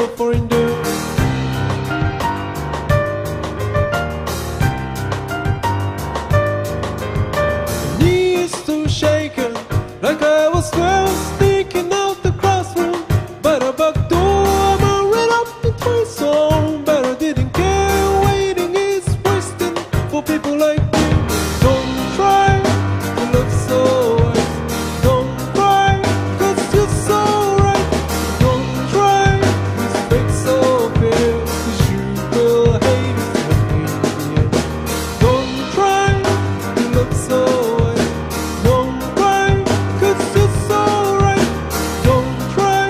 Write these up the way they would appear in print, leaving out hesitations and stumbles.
never find her. Knees too shaken, like I was 12, sneaking out the classroom. But a back door, I ran up the twice on. But I didn't care, waiting is wasting for people like me. Don't try to look so wise. Don't cry, cause you're so right. Don't try to speak so fair, cause you will hate it at the end. Don't try to look so wise. Don't cry, cause you're so right. Don't try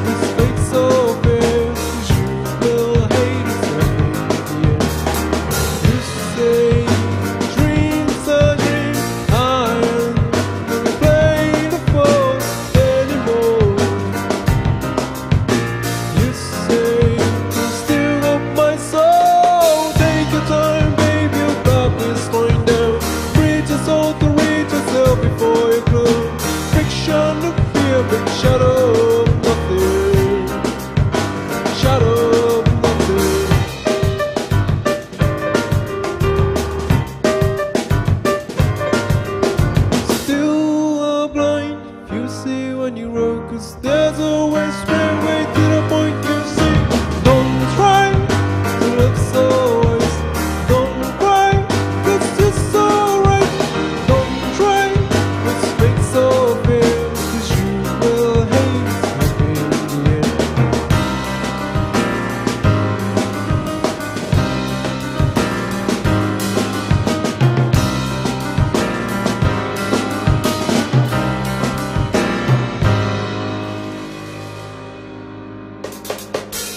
to speak so fair, cause you will hate it at the end. You say dreams are dreams, I am gonna play the fool anymore. You say you still got my soul. Take your time, baby, your clock is slowing down. Reach your soul to reach yourself before you close. Fiction of fear, big shadow of nothing. Shadow of nothing. Still are blind if you see when you roll, cause there's always one way to the point you see. Don't try to look so wise. Don't cry, cause you're so right. Don't try to speak so fair, cause you will hate happy in the end.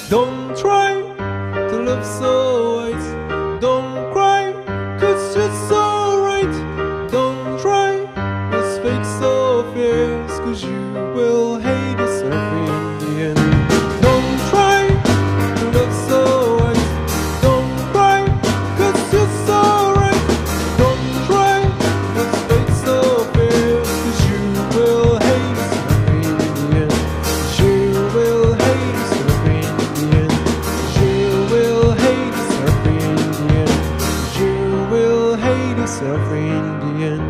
Don't try to love so wise. Don't cry, cause you're so right. Don't try to speak so fierce, cause you will hate yourself in the end. Don't try to love so wise. Don't cry, cause you're so right. Don't try to speak so fierce, cause you will hate yourself in the end. You will hate yourself in the end. You will hate yourself in the end. You will hate yourself in the end.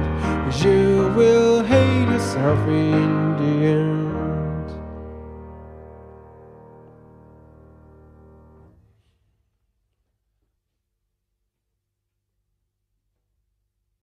You will hate yourself in